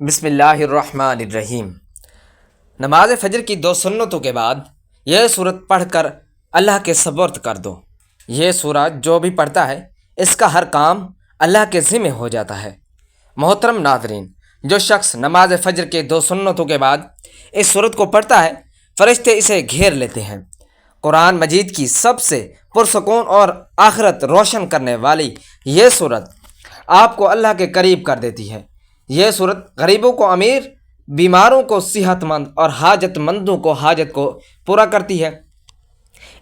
بسم اللہ الرحمن الرحیم۔ نماز فجر کی دو سنتوں کے بعد یہ صورت پڑھ کر اللہ کے سپرد کر دو۔ یہ سورہ جو بھی پڑھتا ہے اس کا ہر کام اللہ کے ذمہ ہو جاتا ہے۔ محترم ناظرین، جو شخص نماز فجر کے دو سنتوں کے بعد اس صورت کو پڑھتا ہے، فرشتے اسے گھیر لیتے ہیں۔ قرآن مجید کی سب سے پرسکون اور آخرت روشن کرنے والی یہ صورت آپ کو اللہ کے قریب کر دیتی ہے۔ یہ صورت غریبوں کو امیر، بیماروں کو صحت مند اور حاجت مندوں کو حاجت کو پورا کرتی ہے۔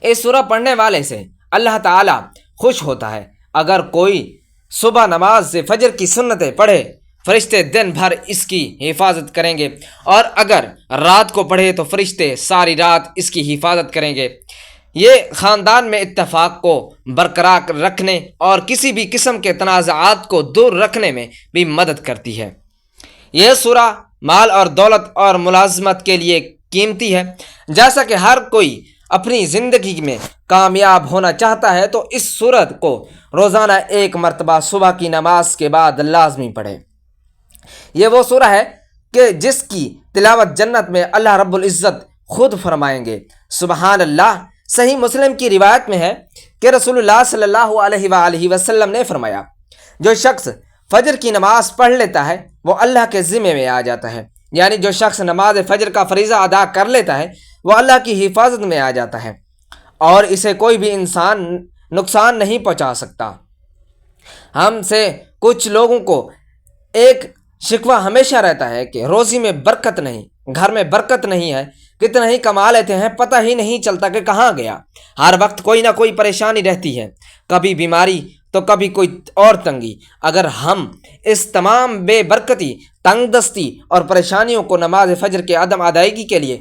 اس سورہ پڑھنے والے سے اللہ تعالیٰ خوش ہوتا ہے۔ اگر کوئی صبح نماز سے فجر کی سنتیں پڑھے، فرشتے دن بھر اس کی حفاظت کریں گے، اور اگر رات کو پڑھے تو فرشتے ساری رات اس کی حفاظت کریں گے۔ یہ خاندان میں اتفاق کو برقرار رکھنے اور کسی بھی قسم کے تنازعات کو دور رکھنے میں بھی مدد کرتی ہے۔ یہ سورہ مال اور دولت اور ملازمت کے لیے قیمتی ہے۔ جیسا کہ ہر کوئی اپنی زندگی میں کامیاب ہونا چاہتا ہے تو اس سورت کو روزانہ ایک مرتبہ صبح کی نماز کے بعد لازمی پڑھے۔ یہ وہ سورہ ہے کہ جس کی تلاوت جنت میں اللہ رب العزت خود فرمائیں گے۔ سبحان اللہ۔ صحیح مسلم کی روایت میں ہے کہ رسول اللہ صلی اللہ علیہ وآلہ وسلم نے فرمایا، جو شخص فجر کی نماز پڑھ لیتا ہے وہ اللہ کے ذمے میں آ جاتا ہے، یعنی جو شخص نماز فجر کا فریضہ ادا کر لیتا ہے وہ اللہ کی حفاظت میں آ جاتا ہے اور اسے کوئی بھی انسان نقصان نہیں پہنچا سکتا۔ ہم سے کچھ لوگوں کو ایک شکوہ ہمیشہ رہتا ہے کہ روزی میں برکت نہیں، گھر میں برکت نہیں ہے، کتنا ہی کما لیتے ہیں پتہ ہی نہیں چلتا کہ کہاں گیا۔ ہر وقت کوئی نہ کوئی پریشانی رہتی ہے، کبھی بیماری تو کبھی کوئی اور تنگی۔ اگر ہم اس تمام بے برکتی، تنگ دستی اور پریشانیوں کو نماز فجر کے عدم ادائیگی کے لیے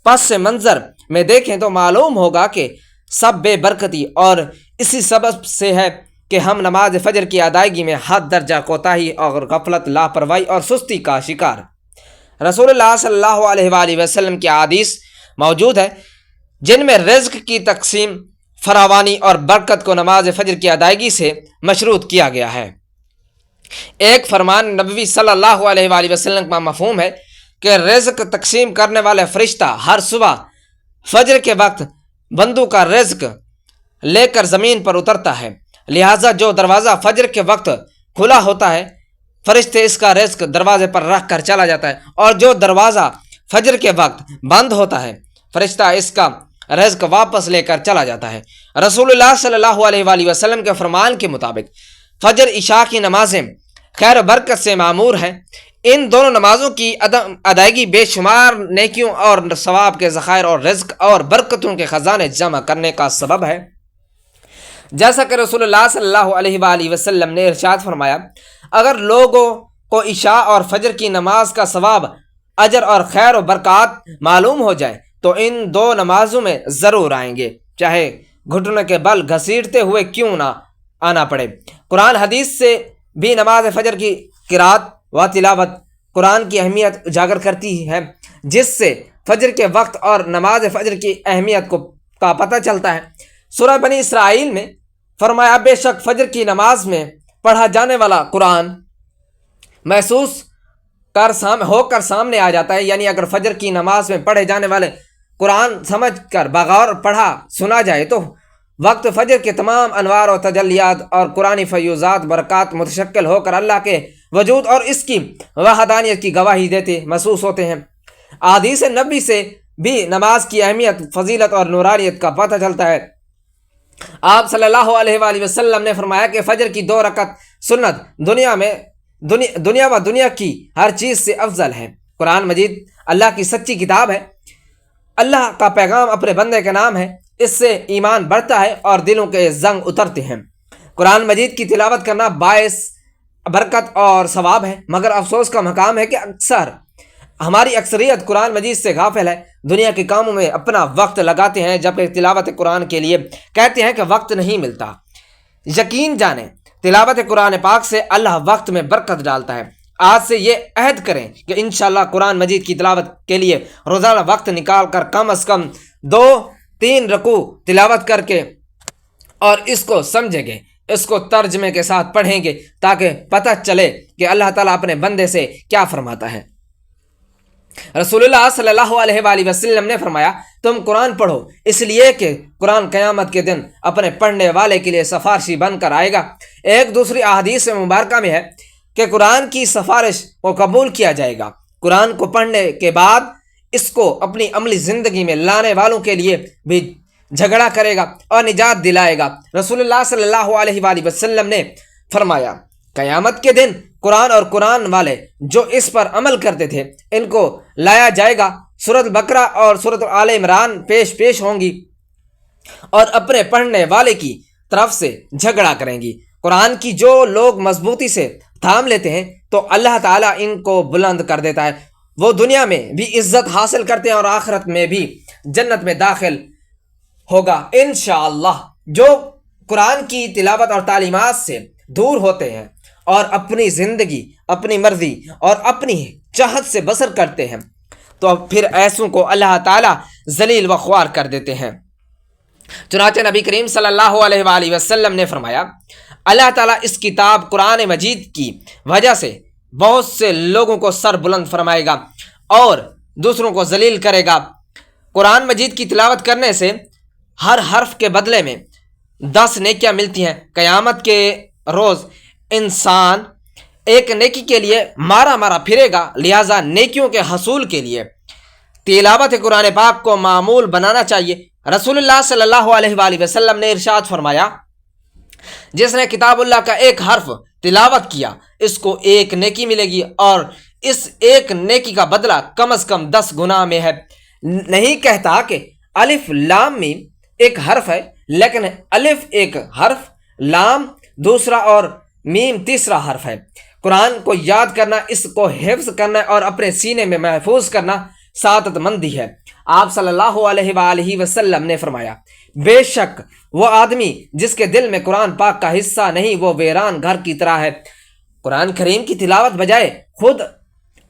پس منظر میں دیکھیں تو معلوم ہوگا کہ سب بے برکتی اور اسی سبب سے ہے کہ ہم نماز فجر کی ادائیگی میں حد درجہ کوتاہی اور غفلت، لاپرواہی اور سستی کا شکار۔ رسول اللہ صلی اللہ علیہ وآلہ وسلم کی احادیث موجود ہے جن میں رزق کی تقسیم، فراوانی اور برکت کو نماز فجر کی ادائیگی سے مشروط کیا گیا ہے۔ ایک فرمان نبوی صلی اللہ علیہ وآلہ وسلم کا مفہوم ہے کہ رزق تقسیم کرنے والے فرشتہ ہر صبح فجر کے وقت بندوں کا رزق لے کر زمین پر اترتا ہے، لہٰذا جو دروازہ فجر کے وقت کھلا ہوتا ہے فرشتے اس کا رزق دروازے پر رکھ کر چلا جاتا ہے، اور جو دروازہ فجر کے وقت بند ہوتا ہے فرشتہ اس کا رزق واپس لے کر چلا جاتا ہے۔ رسول اللہ صلی اللہ علیہ وآلہ وسلم کے فرمان کے مطابق فجر عشاء کی نمازیں خیر و برکت سے معمور ہیں۔ ان دونوں نمازوں کی ادائیگی بے شمار نیکیوں اور ثواب کے ذخائر اور رزق اور برکتوں کے خزانے جمع کرنے کا سبب ہے۔ جیسا کہ رسول اللہ صلی اللہ علیہ وآلہ وسلم نے ارشاد فرمایا، اگر لوگوں کو عشاء اور فجر کی نماز کا ثواب، اجر اور خیر و برکات معلوم ہو جائے تو ان دو نمازوں میں ضرور آئیں گے، چاہے گھٹنوں کے بل گھسیٹتے ہوئے کیوں نہ آنا پڑے۔ قرآن حدیث سے بھی نماز فجر کی قرات و تلاوت قرآن کی اہمیت اجاگر کرتی ہے، جس سے فجر کے وقت اور نماز فجر کی اہمیت کا پتہ چلتا ہے۔ سورہ بنی اسرائیل میں فرمایا، بے شک فجر کی نماز میں پڑھا جانے والا قرآن محسوس ہو کر سامنے آ جاتا ہے، یعنی اگر فجر کی نماز میں پڑھے جانے والے قرآن سمجھ کر بغور پڑھا سنا جائے تو وقت فجر کے تمام انوار و تجلیات اور قرآنی فیوزات برکات متشکل ہو کر اللہ کے وجود اور اس کی وحدانیت کی گواہی دیتے محسوس ہوتے ہیں۔ احادیث نبی سے بھی نماز کی اہمیت، فضیلت اور نورانیت کا پتہ چلتا ہے۔ آپ صلی اللہ علیہ وآلہ وسلم نے فرمایا کہ فجر کی 2 رکعت سنت دنیا و دنیا کی ہر چیز سے افضل ہے۔ قرآن مجید اللہ کی سچی کتاب ہے، اللہ کا پیغام اپنے بندے کا نام ہے، اس سے ایمان بڑھتا ہے اور دلوں کے زنگ اترتے ہیں۔ قرآن مجید کی تلاوت کرنا باعث برکت اور ثواب ہے، مگر افسوس کا مقام ہے کہ ہماری اکثریت قرآن مجید سے غافل ہے، دنیا کے کاموں میں اپنا وقت لگاتے ہیں جبکہ تلاوت قرآن کے لیے کہتے ہیں کہ وقت نہیں ملتا۔ یقین جانیں تلاوت قرآن پاک سے اللہ وقت میں برکت ڈالتا ہے۔ آج سے یہ عہد کریں کہ انشاءاللہ قرآن مجید کی تلاوت کے لیے روزانہ وقت نکال کر کم از کم 2-3 رکوع تلاوت کر کے اور اس کو سمجھیں گے اس کو ترجمے کے ساتھ پڑھیں گے تاکہ پتہ چلے کہ اللہ تعالیٰ اپنے بندے سے کیا فرماتا ہے۔ رسول اللہ صلی اللہ علیہ وآلہ وسلم نے فرمایا تم قرآن پڑھو، اس لیے کہ قرآن قیامت کے دن اپنے پڑھنے والے کے لیے سفارشی بن کر آئے گا۔ ایک دوسری احادیث مبارکہ میں ہے کہ قرآن کی سفارش کو قبول کیا جائے گا۔ قرآن کو پڑھنے کے بعد اس کو اپنی عملی زندگی میں لانے والوں کے لیے بھی جھگڑا کرے گا اور نجات دلائے گا۔ رسول اللہ صلی اللہ علیہ وآلہ وسلم نے فرمایا قیامت کے دن قرآن اور قرآن والے جو اس پر عمل کرتے تھے ان کو لایا جائے گا، سورۃ البقرہ اور سورۃ آل عمران پیش ہوں گی اور اپنے پڑھنے والے کی طرف سے جھگڑا کریں گی۔ قرآن کی جو لوگ مضبوطی سے تھام لیتے ہیں تو اللہ تعالیٰ ان کو بلند کر دیتا ہے، وہ دنیا میں بھی عزت حاصل کرتے ہیں اور آخرت میں بھی جنت میں داخل ہوگا انشاءاللہ۔ جو قرآن کی تلاوت اور تعلیمات سے دور ہوتے ہیں اور اپنی زندگی اپنی مرضی اور اپنی چاہت سے بسر کرتے ہیں تو پھر ایسوں کو اللہ تعالیٰ ذلیل و خوار کر دیتے ہیں۔ چنانچہ نبی کریم صلی اللہ علیہ وآلہ وسلم نے فرمایا اللہ تعالیٰ اس کتاب قرآن مجید کی وجہ سے بہت سے لوگوں کو سر بلند فرمائے گا اور دوسروں کو ذلیل کرے گا۔ قرآن مجید کی تلاوت کرنے سے ہر حرف کے بدلے میں 10 نیکیاں ملتی ہیں۔ قیامت کے روز انسان ایک نیکی کے لیے مارا پھرے گا، لہٰذا نیکیوں کے حصول کے لیے تلاوت قرآن پاک کو معمول بنانا چاہیے۔ رسول اللہ صلی اللہ علیہ وآلہ وسلم نے ارشاد فرمایا جس نے کتاب اللہ کا ایک حرف تلاوت کیا اس کو ایک نیکی ملے گی اور اس ایک نیکی کا بدلہ کم از کم 10 گنا میں ہے۔ نہیں کہتا کہ الف لام میم ایک حرف ہے، لیکن الف ایک حرف، لام دوسرا اور میم تیسرا حرف ہے۔ قرآن کو یاد کرنا، اس کو حفظ کرنا اور اپنے سینے میں محفوظ کرنا سعادت مندی ہے۔ آپ صلی اللہ علیہ وآلہ وسلم نے فرمایا بے شک وہ آدمی جس کے دل میں قرآن پاک کا حصہ نہیں وہ ویران گھر کی طرح ہے۔ قرآن کریم کی تلاوت بجائے خود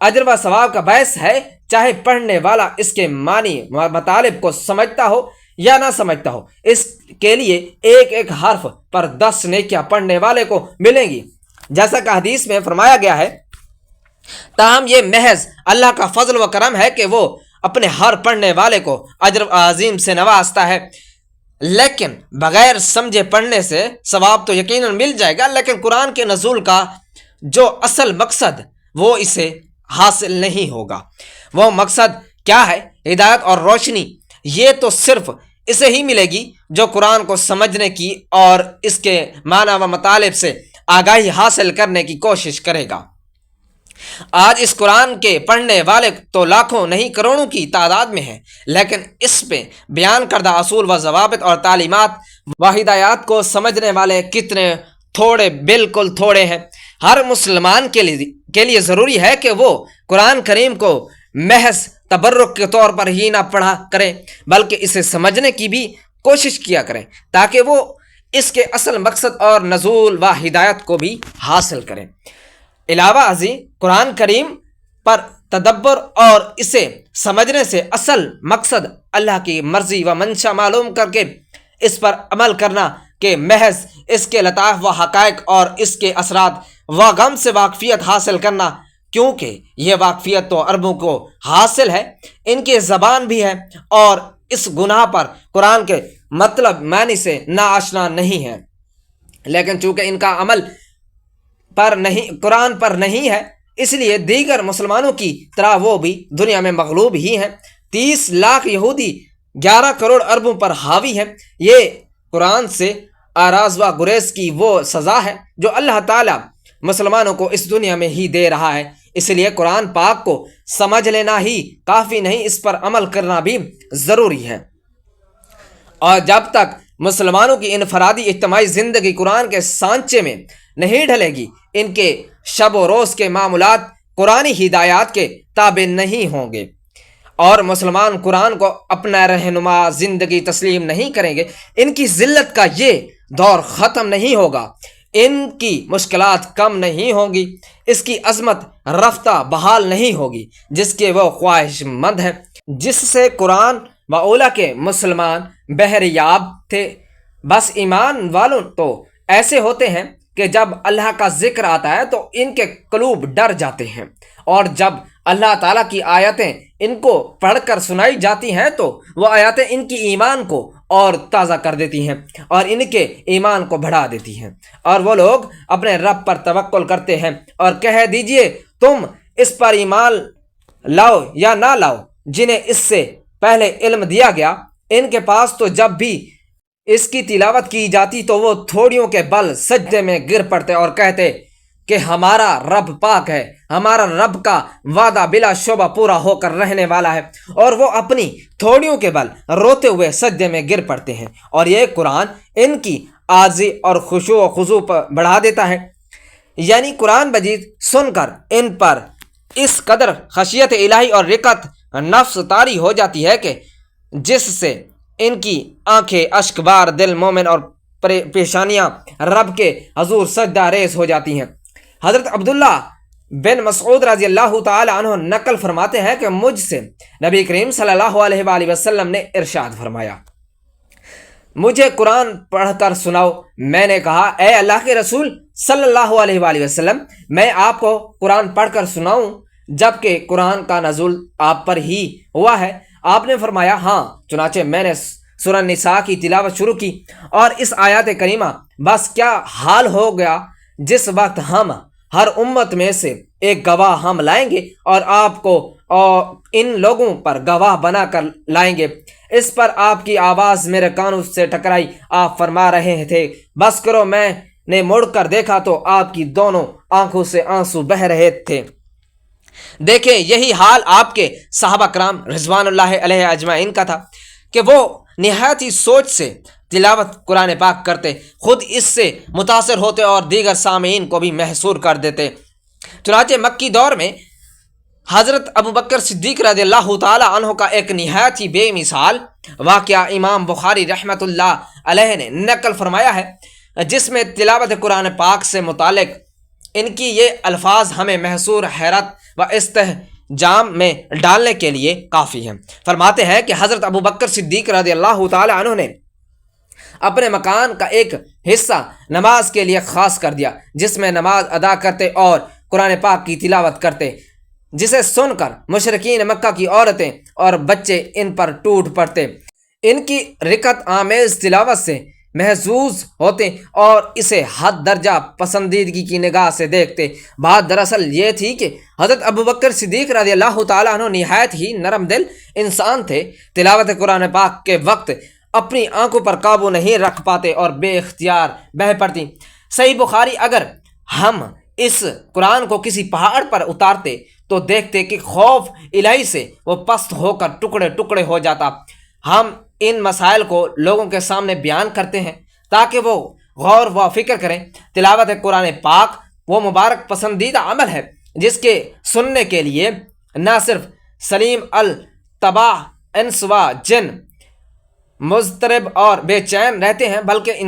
اجر و ثواب کا باعث ہے، چاہے پڑھنے والا اس کے معنی مطالب کو سمجھتا ہو یا نہ سمجھتا ہو، اس کے لیے ایک ایک حرف پر 10 نیکیاں پڑھنے والے کو ملیں گی، جیسا کہ حدیث میں فرمایا گیا ہے۔ تاہم یہ محض اللہ کا فضل و کرم ہے کہ وہ اپنے ہر پڑھنے والے کو اجر عظیم سے نوازتا ہے، لیکن بغیر سمجھے پڑھنے سے ثواب تو یقیناً مل جائے گا، لیکن قرآن کے نزول کا جو اصل مقصد وہ اسے حاصل نہیں ہوگا۔ وہ مقصد کیا ہے؟ ہدایت اور روشنی، یہ تو صرف اسے ہی ملے گی جو قرآن کو سمجھنے کی اور اس کے معنی و مطالب سے آگاہی حاصل کرنے کی کوشش کرے گا۔ آج اس قرآن کے پڑھنے والے تو لاکھوں نہیں کروڑوں کی تعداد میں ہیں، لیکن اس پہ بیان کردہ اصول و ضوابط اور تعلیمات و ہدایات کو سمجھنے والے کتنے تھوڑے، بالکل تھوڑے ہیں۔ ہر مسلمان کے لیے ضروری ہے کہ وہ قرآن کریم کو محض تبرک کے طور پر ہی نہ پڑھا کریں بلکہ اسے سمجھنے کی بھی کوشش کیا کریں تاکہ وہ اس کے اصل مقصد اور نزول و ہدایت کو بھی حاصل کریں۔ علاوہ ازیں قرآن کریم پر تدبر اور اسے سمجھنے سے اصل مقصد اللہ کی مرضی و منشا معلوم کر کے اس پر عمل کرنا کہ محض اس کے لطائف و حقائق اور اس کے اثرات و غم سے واقفیت حاصل کرنا، کیونکہ یہ واقفیت تو عربوں کو حاصل ہے، ان کی زبان بھی ہے اور اس گناہ پر قرآن کے مطلب معنی سے ناآشنا نہیں ہے، لیکن چونکہ ان کا عمل قرآن پر نہیں ہے اس لیے دیگر مسلمانوں کی طرح وہ بھی دنیا میں مغلوب ہی ہیں۔ 30 لاکھ یہودی 11 کروڑ عربوں پر حاوی ہیں۔ یہ قرآن سے آراز و گریز کی وہ سزا ہے جو اللہ تعالیٰ مسلمانوں کو اس دنیا میں ہی دے رہا ہے۔ اس لیے قرآن پاک کو سمجھ لینا ہی کافی نہیں، اس پر عمل کرنا بھی ضروری ہے۔ اور جب تک مسلمانوں کی انفرادی اجتماعی زندگی قرآن کے سانچے میں نہیں ڈھلے گی، ان کے شب و روز کے معمولات قرآنی ہدایات کے تابع نہیں ہوں گے اور مسلمان قرآن کو اپنا رہنما زندگی تسلیم نہیں کریں گے، ان کی ذلت کا یہ دور ختم نہیں ہوگا، ان کی مشکلات کم نہیں ہوں گی، اس کی عظمت رفتہ بحال نہیں ہوگی جس کے وہ خواہش مند ہیں، جس سے قرآن و اولیٰ کے مسلمان بہریاب تھے۔ بس ایمان والوں تو ایسے ہوتے ہیں کہ جب اللہ کا ذکر آتا ہے تو ان کے قلوب ڈر جاتے ہیں، اور جب اللہ تعالیٰ کی آیتیں ان کو پڑھ کر سنائی جاتی ہیں تو وہ آیتیں ان کی ایمان کو اور تازہ کر دیتی ہیں اور ان کے ایمان کو بڑھا دیتی ہیں، اور وہ لوگ اپنے رب پر توکل کرتے ہیں اور کہہ دیجئے تم اس پر ایمان لاؤ یا نہ لاؤ جنہیں اس سے پہلے علم دیا گیا، ان کے پاس تو جب بھی اس کی تلاوت کی جاتی تو وہ تھوڑیوں کے بل سجدے میں گر پڑتے اور کہتے کہ ہمارا رب پاک ہے، ہمارا رب کا وعدہ بلا شبہ پورا ہو کر رہنے والا ہے، اور وہ اپنی تھوڑیوں کے بل روتے ہوئے سجدے میں گر پڑتے ہیں، اور یہ قرآن ان کی عاجزی اور خشوع و خضوع پر بڑھا دیتا ہے۔ یعنی قرآن مجید سن کر ان پر اس قدر خشیت الہی اور رقت نفس طاری ہو جاتی ہے کہ جس سے ان کی آنکھیں اشک بار دل مومن اور پیشانیاں رب کے حضور سجدہ ریز ہو جاتی ہیں۔ حضرت عبداللہ بن مسعود رضی اللہ تعالی عنہ نقل فرماتے ہیں کہ مجھ سے نبی کریم صلی اللہ علیہ وآلہ وسلم نے ارشاد فرمایا، مجھے قرآن پڑھ کر سناؤ۔ میں نے کہا، اے اللہ کے رسول صلی اللہ علیہ وآلہ وسلم، میں آپ کو قرآن پڑھ کر سناؤں جبکہ قرآن کا نزول آپ پر ہی ہوا ہے؟ آپ نے فرمایا ہاں۔ چنانچہ میں نے سورہ نساء کی تلاوت شروع کی، اور اس آیات کریمہ بس کیا حال ہو گیا جس وقت ہم ہر امت میں سے ایک گواہ ہم لائیں گے اور آپ کو اور ان لوگوں پر گواہ بنا کر لائیں گے۔ اس پر آپ کی آواز میرے کانوں سے ٹکرائی، آپ فرما رہے تھے بس کرو۔ میں نے مڑ کر دیکھا تو آپ کی دونوں آنکھوں سے آنسو بہہ رہے تھے۔ دیکھیں، یہی حال آپ کے صحابہ کرام رضوان اللہ علیہ اجمعین کا تھا کہ وہ نہایت ہی سوچ سے تلاوت قرآن پاک کرتے، خود اس سے متاثر ہوتے اور دیگر سامعین کو بھی محصور کر دیتے۔ چنانچہ مکی دور میں حضرت ابوبکر صدیق رضی اللہ تعالی عنہ کا ایک نہایت ہی بے مثال واقعہ امام بخاری رحمۃ اللہ علیہ نے نقل فرمایا ہے، جس میں تلاوت قرآن پاک سے متعلق ان کی یہ الفاظ ہمیں محصور، حیرت و استحجام میں ڈالنے کے لیے کافی ہیں۔ فرماتے ہیں کہ حضرت ابوبکر صدیق رضی اللہ تعالی عنہ نے اپنے مکان کا ایک حصہ نماز کے لیے خاص کر دیا، جس میں نماز ادا کرتے اور قرآن پاک کی تلاوت کرتے، جسے سن کر مشرکین مکہ کی عورتیں اور بچے ان پر ٹوٹ پڑتے، ان کی رقت آمیز تلاوت سے محظوظ ہوتے اور اسے حد درجہ پسندیدگی کی نگاہ سے دیکھتے۔ بات دراصل یہ تھی کہ حضرت ابوبکر صدیق رضی اللہ تعالیٰ عنہ نہایت ہی نرم دل انسان تھے، تلاوت قرآن پاک کے وقت اپنی آنکھوں پر قابو نہیں رکھ پاتے اور بے اختیار بہہ پڑتی۔ صحیح بخاری، اگر ہم اس قرآن کو کسی پہاڑ پر اتارتے تو دیکھتے کہ خوف الہی سے وہ پست ہو کر ٹکڑے ٹکڑے ہو جاتا۔ ہم ان مسائل کو لوگوں کے سامنے بیان کرتے ہیں تاکہ وہ غور و فکر کریں۔ تلاوت قرآن پاک وہ مبارک پسندیدہ عمل ہے جس کے سننے کے لیے نہ صرف سلیم الطباع انس و جن مضطرب اور بے چین رہتے ہیں، بلکہ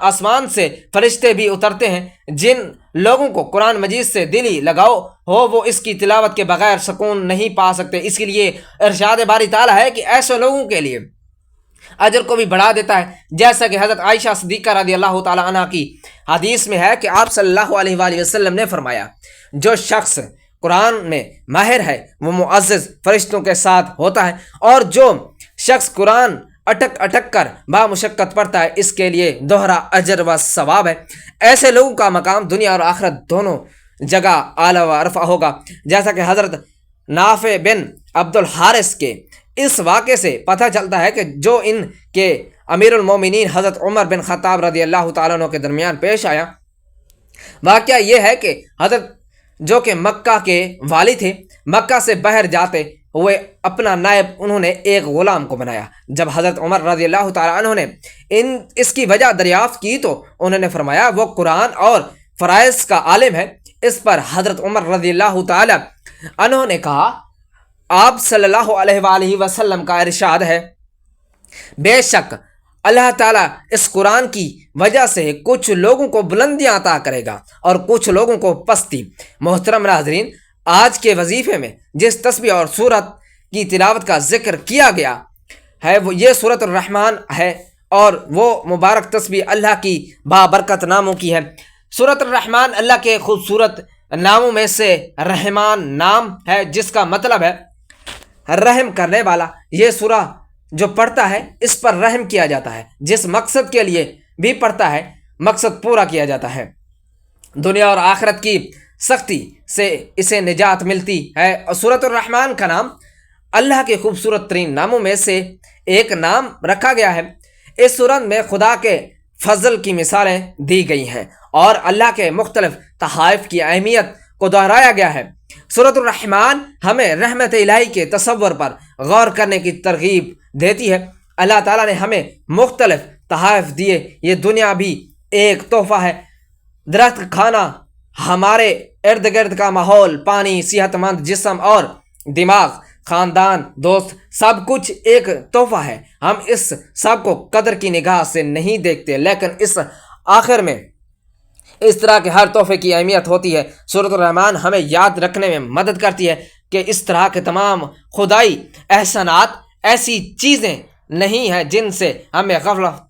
آسمان سے فرشتے بھی اترتے ہیں۔ جن لوگوں کو قرآن مجید سے دلی لگاؤ ہو وہ اس کی تلاوت کے بغیر سکون نہیں پا سکتے۔ اس کے لیے ارشاد باری تعالیٰ ہے کہ ایسے لوگوں کے لیے اجر کو بھی بڑھا دیتا ہے، جیسا کہ حضرت عائشہ صدیقہ رضی اللہ تعالی عنہ کی حدیث میں ہے کہ آپ صلی اللہ علیہ وآلہ وسلم نے فرمایا، جو شخص قرآن میں ماہر ہے وہ معزز فرشتوں کے ساتھ ہوتا ہے، اور جو شخص قرآن اٹک اٹک کر بامشقت پڑھتا ہے اس کے لیے دوہرا اجر و ثواب ہے۔ ایسے لوگوں کا مقام دنیا اور آخرت دونوں جگہ اعلیٰ و رفع ہوگا، جیسا کہ حضرت نافع بن عبد الحارث کے اس واقعے سے پتہ چلتا ہے کہ جو ان کے امیر المومنین حضرت عمر بن خطاب رضی اللہ تعالیٰ عنہ کے درمیان پیش آیا۔ واقعہ یہ ہے کہ حضرت جو کہ مکہ کے والی تھے، مکہ سے باہر جاتے ہوئے اپنا نائب انہوں نے ایک غلام کو بنایا۔ جب حضرت عمر رضی اللہ تعالیٰ عنہ نے اس کی وجہ دریافت کی تو انہوں نے فرمایا وہ قرآن اور فرائض کا عالم ہے۔ اس پر حضرت عمر رضی اللہ تعالیٰ عنہ نے کہا، آپ صلی اللہ علیہ وآلہ وسلم کا ارشاد ہے، بے شک اللہ تعالیٰ اس قرآن کی وجہ سے کچھ لوگوں کو بلندیاں عطا کرے گا اور کچھ لوگوں کو پستی۔ محترم ناظرین، آج کے وظیفے میں جس تسبیح اور سورت کی تلاوت کا ذکر کیا گیا ہے وہ یہ سورۃ الرحمن ہے، اور وہ مبارک تسبیح اللہ کی بابرکت ناموں کی ہے۔ سورۃ الرحمن اللہ کے خوبصورت ناموں میں سے رحمان نام ہے، جس کا مطلب ہے رحم کرنے والا۔ یہ سورہ جو پڑھتا ہے اس پر رحم کیا جاتا ہے، جس مقصد کے لیے بھی پڑھتا ہے مقصد پورا کیا جاتا ہے، دنیا اور آخرت کی سختی سے اسے نجات ملتی ہے۔ اور سورۃ الرحمن کا نام اللہ کے خوبصورت ترین ناموں میں سے ایک نام رکھا گیا ہے۔ اس سورت میں خدا کے فضل کی مثالیں دی گئی ہیں اور اللہ کے مختلف تحائف کی اہمیت کو دہرایا گیا ہے۔ سورۃ الرحمن ہمیں رحمت الہی کے تصور پر غور کرنے کی ترغیب دیتی ہے۔ اللہ تعالیٰ نے ہمیں مختلف تحائف دیے، یہ دنیا بھی ایک تحفہ ہے۔ درخت کھانا، ہمارے ارد گرد کا ماحول، پانی، صحت مند جسم اور دماغ، خاندان، دوست، سب کچھ ایک تحفہ ہے۔ ہم اس سب کو قدر کی نگاہ سے نہیں دیکھتے، لیکن اس آخر میں اس طرح کے ہر تحفے کی اہمیت ہوتی ہے۔ سورۃ الرحمن ہمیں یاد رکھنے میں مدد کرتی ہے کہ اس طرح کے تمام خدائی احسانات ایسی چیزیں نہیں ہیں جن سے ہمیں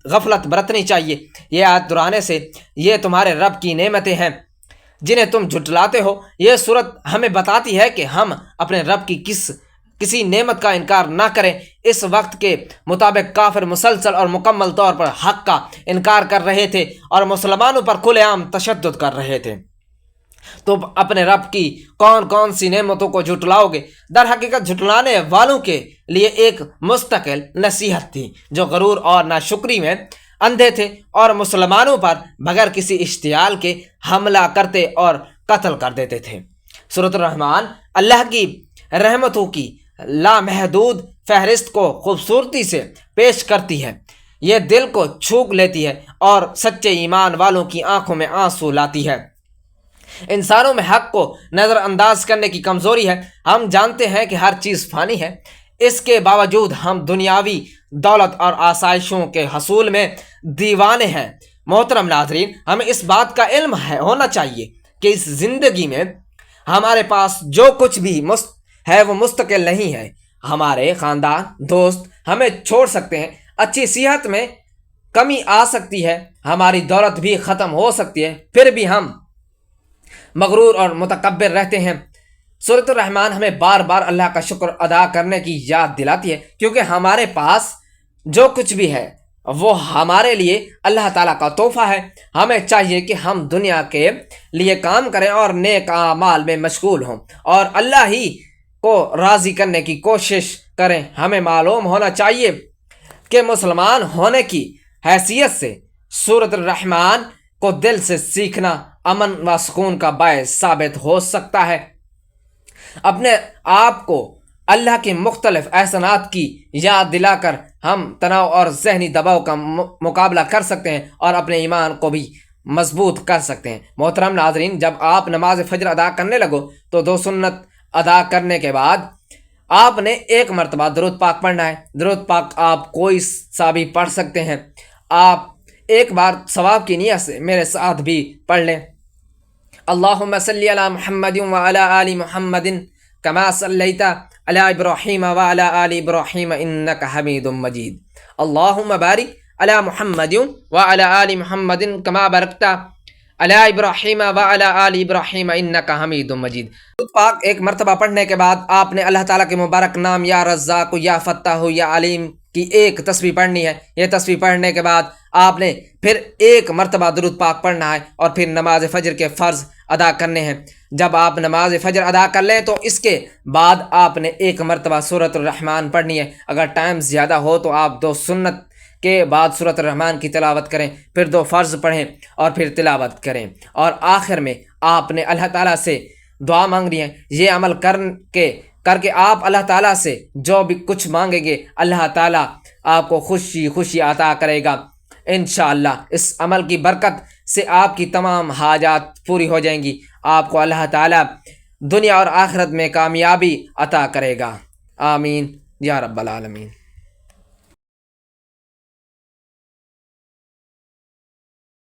غفلت برتنی چاہیے۔ یہ آیت دہرانے سے یہ تمہارے رب کی نعمتیں ہیں جنہیں تم جھٹلاتے ہو۔ یہ سورت ہمیں بتاتی ہے کہ ہم اپنے رب کی کسی نعمت کا انکار نہ کریں۔ اس وقت کے مطابق کافر مسلسل اور مکمل طور پر حق کا انکار کر رہے تھے اور مسلمانوں پر کھلے عام تشدد کر رہے تھے۔ تو اپنے رب کی کون کون سی نعمتوں کو جھٹلاؤ گے؟ در حقیقت جھٹلانے والوں کے لیے ایک مستقل نصیحت تھی، جو غرور اور ناشکری میں اندھے تھے اور مسلمانوں پر بغیر کسی اشتعال کے حملہ کرتے اور قتل کر دیتے تھے۔ سورۃ الرحمن اللہ کی رحمتوں کی لامحدود فہرست کو خوبصورتی سے پیش کرتی ہے۔ یہ دل کو چھو لیتی ہے اور سچے ایمان والوں کی آنکھوں میں آنسو لاتی ہے۔ انسانوں میں حق کو نظر انداز کرنے کی کمزوری ہے۔ ہم جانتے ہیں کہ ہر چیز فانی ہے، اس کے باوجود ہم دنیاوی دولت اور آسائشوں کے حصول میں دیوانے ہیں۔ محترم ناظرین، ہمیں اس بات کا علم ہونا چاہیے کہ اس زندگی میں ہمارے پاس جو کچھ بھی ہے وہ مستقل نہیں ہے۔ ہمارے خاندان، دوست ہمیں چھوڑ سکتے ہیں، اچھی صحت میں کمی آ سکتی ہے، ہماری دولت بھی ختم ہو سکتی ہے، پھر بھی ہم مغرور اور متکبر رہتے ہیں۔ سورۃ الرحمن ہمیں بار بار اللہ کا شکر ادا کرنے کی یاد دلاتی ہے، کیونکہ ہمارے پاس جو کچھ بھی ہے وہ ہمارے لیے اللہ تعالیٰ کا تحفہ ہے۔ ہمیں چاہیے کہ ہم دنیا کے لیے کام کریں اور نیک اعمال میں مشغول ہوں اور اللہ ہی کو راضی کرنے کی کوشش کریں۔ ہمیں معلوم ہونا چاہیے کہ مسلمان ہونے کی حیثیت سے سورۃ الرحمن کو دل سے سیکھنا امن و سکون کا باعث ثابت ہو سکتا ہے۔ اپنے آپ کو اللہ کے مختلف احسانات کی یاد دلا کر ہم تناؤ اور ذہنی دباؤ کا مقابلہ کر سکتے ہیں اور اپنے ایمان کو بھی مضبوط کر سکتے ہیں۔ محترم ناظرین، جب آپ نماز فجر ادا کرنے لگو تو 2 سنت ادا کرنے کے بعد آپ نے 1 مرتبہ درود پاک پڑھنا ہے۔ درود پاک آپ کوئی سا بھی پڑھ سکتے ہیں۔ آپ ایک بار ثواب کی نیت سے میرے ساتھ بھی پڑھ لیں۔ اللہم صلی علی محمد وعلی آل محمد کما صلیت علی ابراہیم وعلی آل ابراہیم انک حمید مجید۔ اللہم بارک علی محمد وعلی آل محمد کما بارکت علی ابراہیم وعلی آل ابراہیم انک حمید مجید۔ درود پاک 1 مرتبہ پڑھنے کے بعد آپ نے اللہ تعالیٰ کے مبارک نام یا رزاق یا فتاح یا علیم کی 1 تسبیح پڑھنی ہے۔ یہ تسبیح پڑھنے کے بعد آپ نے پھر 1 مرتبہ درود پاک پڑھنا ہے اور پھر نماز فجر کے فرض ادا کرنے ہیں۔ جب آپ نماز فجر ادا کر لیں تو اس کے بعد آپ نے 1 مرتبہ سورۃ الرحمن پڑھنی ہے۔ اگر ٹائم زیادہ ہو تو آپ 2 سنت کے بعد سورۃ الرحمن کی تلاوت کریں، پھر 2 فرض پڑھیں اور پھر تلاوت کریں، اور آخر میں آپ نے اللہ تعالیٰ سے دعا مانگنی ہے۔ یہ عمل کر کے آپ اللہ تعالیٰ سے جو بھی کچھ مانگیں گے اللہ تعالیٰ آپ کو خوشی عطا کرے گا انشاءاللہ۔ اس عمل کی برکت سے آپ کی تمام حاجات پوری ہو جائیں گی۔ آپ کو اللہ تعالیٰ دنیا اور آخرت میں کامیابی عطا کرے گا۔ آمین یا رب العالمین۔